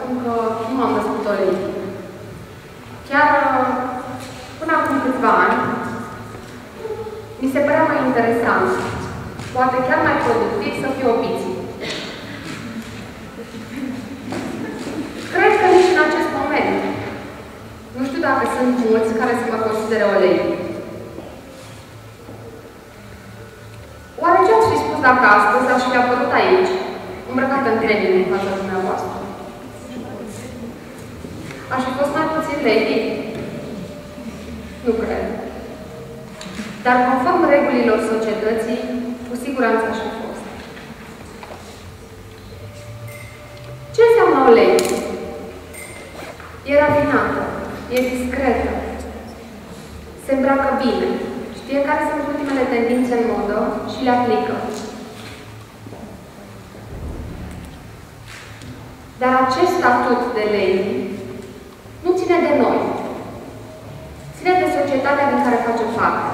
spun că nu m-am născut o lei. Chiar până acum câțiva ani, mi se părea mai interesant, poate chiar mai productiv, să fiu o piții. Cred că nici în acest moment. Nu știu dacă sunt mulți care să mă considere o lei. Oare ce ați fi spus dacă astăzi aș fi apărut aici, îmbrăcată în trenile în fața dumneavoastră? Aș fi fost mai puțin lady? Nu cred. Dar conform regulilor societății, cu siguranță aș fi fost. Ce înseamnă o lady? E rafinată, e discretă, se îmbracă bine, știe care sunt ultimele tendințe în modă și le aplică. Dar acest statut de lady nu ține de noi. Ține de societatea din care facem parte.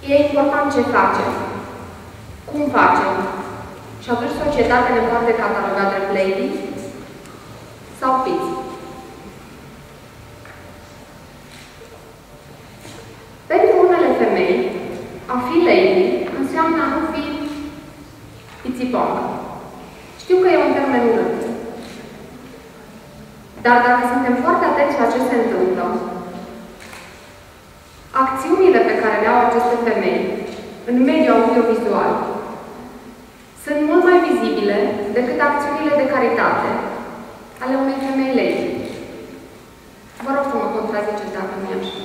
E important ce facem, cum facem. Și atunci societatea ne poate cataloga drept lady sau piți. Pentru unele femei, a fi lady înseamnă a nu fi pițipoană. Știu că e un termen urât. Dar dacă suntem foarte atenți la ce se întâmplă, acțiunile pe care le au aceste femei în mediul audiovizual sunt mult mai vizibile decât acțiunile de caritate ale unei femei lady. Vă rog să mă contraziceți dacă nu e așa.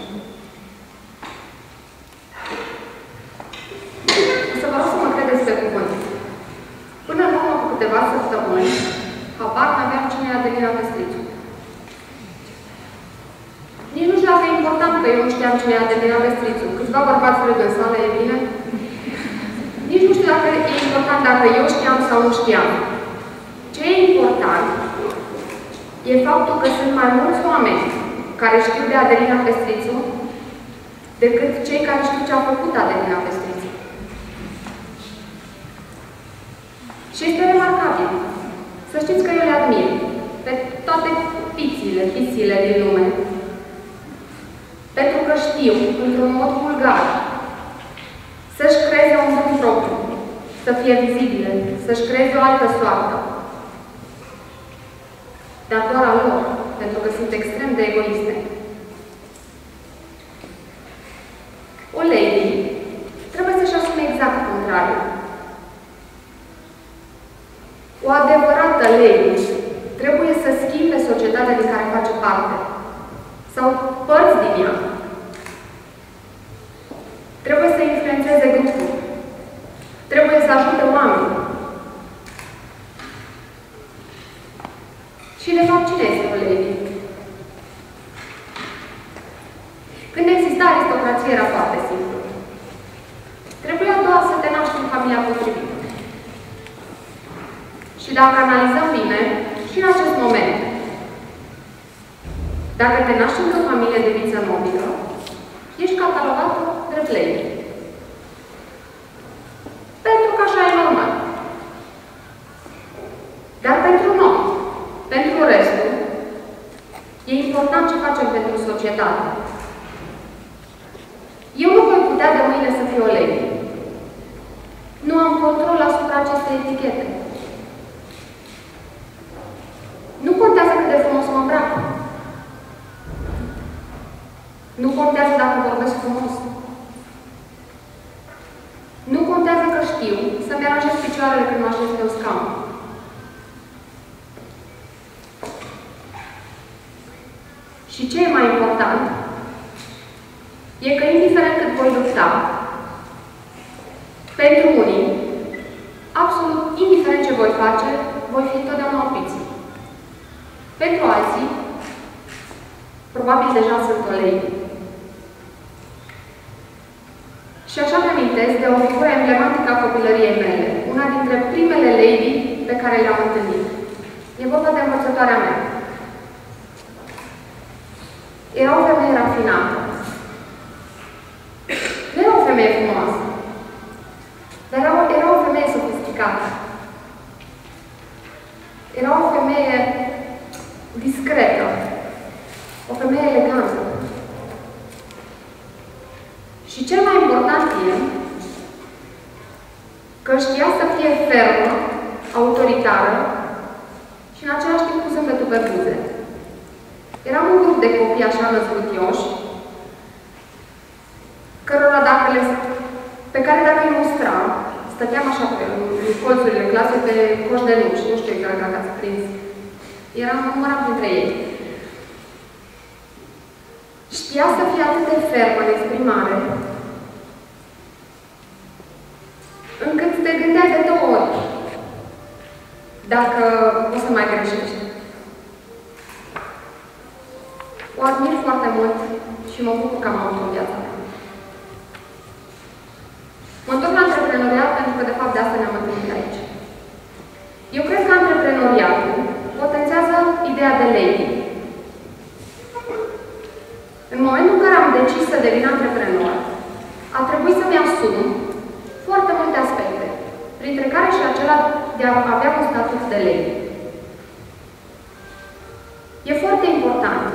O să vă rog să mă credeți pe cuvânt. Până în urmă cu câteva săptămâni, habar n-aveam cine e Adelina Pestrițu. Nici nu știu dacă e important că eu nu știam cine e Adelina Pestrițu. Câțiva bărbați râd în sală, e bine? Nici nu știu dacă e important dacă eu știam sau nu știam. Ce e important e faptul că sunt mai mulți oameni care știu de Adelina Pestrițu decât cei care știu ce a făcut Adelina Pestrițu. Și este remarcabil. Să știți că eu le admir pe toate pițiile din lume. Pentru că știu, într-un mod vulgar, să-și creeze un drum propriu, să fie vizibile, să-și creeze o altă soartă. Dar doar a lor, pentru că sunt extrem de egoiste. O lady trebuie să-și asume exact contrariul. O adevărată lady trebuie să schimbe societatea din care face parte, sau părți din ea. Trebuie să influențeze grupul. Trebuie să ajute oamenii. Și de fapt, cine este o lady? Când exista aristocrație, era foarte simplu. Trebuia doar să te naști în familia potrivită. Și dacă analizăm bine, și în acest moment, dacă te naști într-o familie de viță nobilă, ești catalogat drept lady. Pentru că așa e normal. Dar pentru noi, pentru restul, e important ce facem pentru societate. Eu nu voi putea de mâine să fiu o lady. Nu am control asupra acestei etichete. Nu contează cât de frumos mă îmbrac. Nu contează dacă vorbesc frumos. Nu contează că știu să-mi aranjez picioarele când mă așez pe un scaun. Și ce e mai important e că indiferent cât voi lupta, pentru unii, absolut indiferent ce voi face, voi fi întotdeauna o piție. Pentru alții, probabil deja sunt o lady. Și așa mi-amintesc de o figură emblematică a copilăriei mele, una dintre primele lady pe care le-am întâlnit. E vorba de învățătoarea mea. Era o femeie rafinată. Nu era o femeie frumoasă, dar era o femeie sofisticată. Era o femeie discretă, o femeie elegantă. Și cel mai important e că știa să fie fermă, autoritară și în același timp cu zâmbetul pe buze. Eram un grup de copii așa născutioși, pe care dacă îi mustra, stăteam așa pe colțurile clasei pe coș de nuci, nu știu exact dacă ați prins. Număram printre ei. Știa să fie atât de fermă în exprimare, încât te gândeai de 2 ori dacă o să mai greșești. O admir foarte mult și mă bucur că am avut în viața mea. Mă întorc la antreprenoriat pentru că, de fapt, de asta ne-am întâlnit aici. Eu cred că antreprenoriatul potențează ideea de lady. În momentul în care am decis să devin antreprenor, a trebuit să-mi asum foarte multe aspecte, printre care și acela de a avea un statut de lady. E foarte important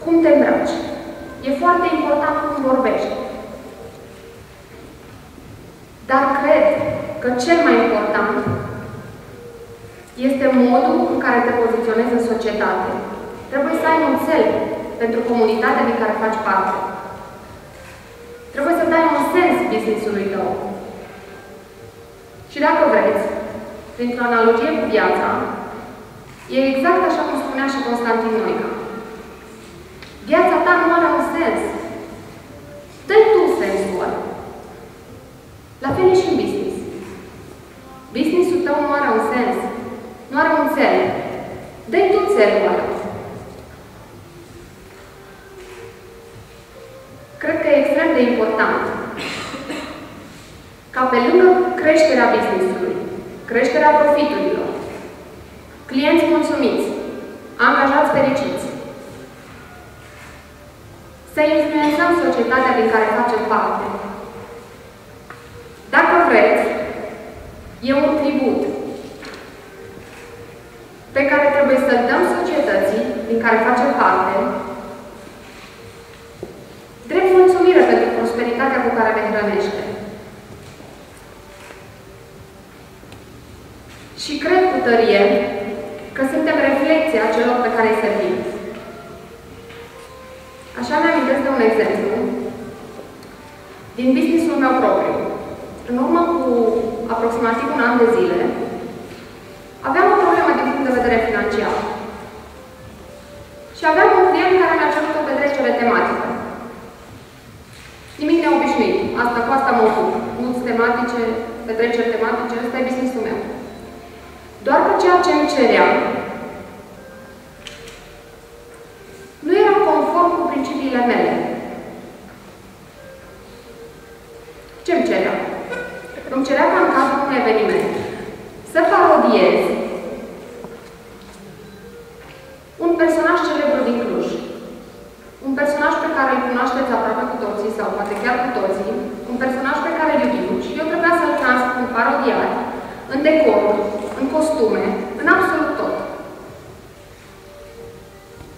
cum te îmbraci. E foarte important cum vorbești. Dar cred că cel mai important este modul în care te poziționezi în societate. Trebuie să ai un cel pentru comunitatea din care faci parte. Trebuie să dai un sens business-ului tău. Și dacă vreți, printr-o analogie cu viața, e exact așa cum spunea și Constantin Noica. Viața ta nu are un sens. Dă-i tu sensul ăla. La fel e și în business. Business-ul tău nu are un sens. Nu are un cel. Dă-i tu țelul ăla. Cred că e extrem de important ca pe lângă creșterea business-ului, creșterea profiturilor, clienți mulțumiți, angajați fericiți, să influențăm societatea din care facem parte. Dacă vreți, e un tribut pe care trebuie să-l dăm societății din care facem parte, drept mulțumire pentru prosperitatea cu care ne hrănește. Și cred cu tărie că suntem reflecția celor pe care îi servim. Așa mi-amintesc de un exemplu din business-ul meu propriu. În urmă cu aproximativ un an de zile, aveam o problemă din punct de vedere financiar. Și aveam un client care mi-a cerut o petrecere tematică. Nimic neobișnuit. Cu asta mă ocup. Nu-ți tematice, petreceri tematice, ăsta e business-ul meu. Doar că ceea ce îmi cerea nu era conform cu principiile mele. Ce îmi cerea? Îmi cerea ca în cazul unui eveniment să parodiez un personaj celebru din Cluj. Un personaj pe care îl cunoașteți aproape cu toții sau poate chiar cu toții. Un personaj pe care îl iubim și eu trebuia să-l transpun parodiat în decoruri, în costume, în absolut tot.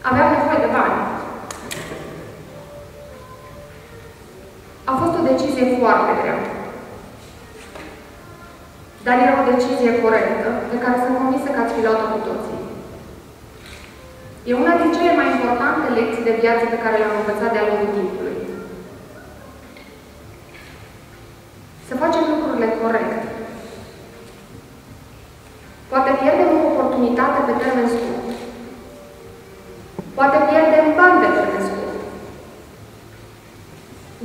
Aveam nevoie de bani. A fost o decizie foarte grea. Dar era o decizie corectă, pe care sunt convinsă că ați fi luat-o cu toții. E una din cele mai importante lecții de viață pe care le-am învățat de-a lungul timpului. Să facem lucrurile corect. Poate pierdem o oportunitate pe termen scurt. Poate pierdem bani pe termen scurt.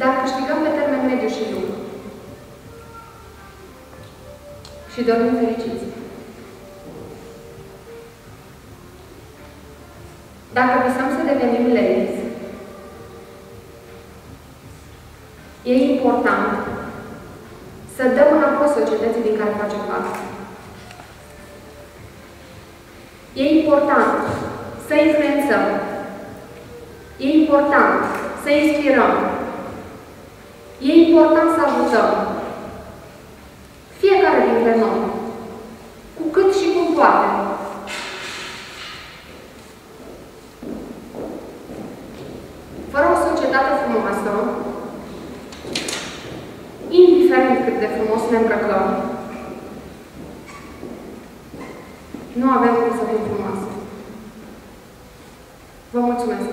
Dar câștigăm pe termen mediu și lung. Și dormim fericiți. Dacă visăm să devenim ladies, e important să dăm înapoi societății din care facem parte. E important să influențăm. E important să inspirăm. E important să ajutăm. Fiecare dintre noi, cu cât și cum poate, odată frumoasă, indiferent cât de frumos ne îmbrăcăm, nu avem cum să fim frumoase. Vă mulțumesc!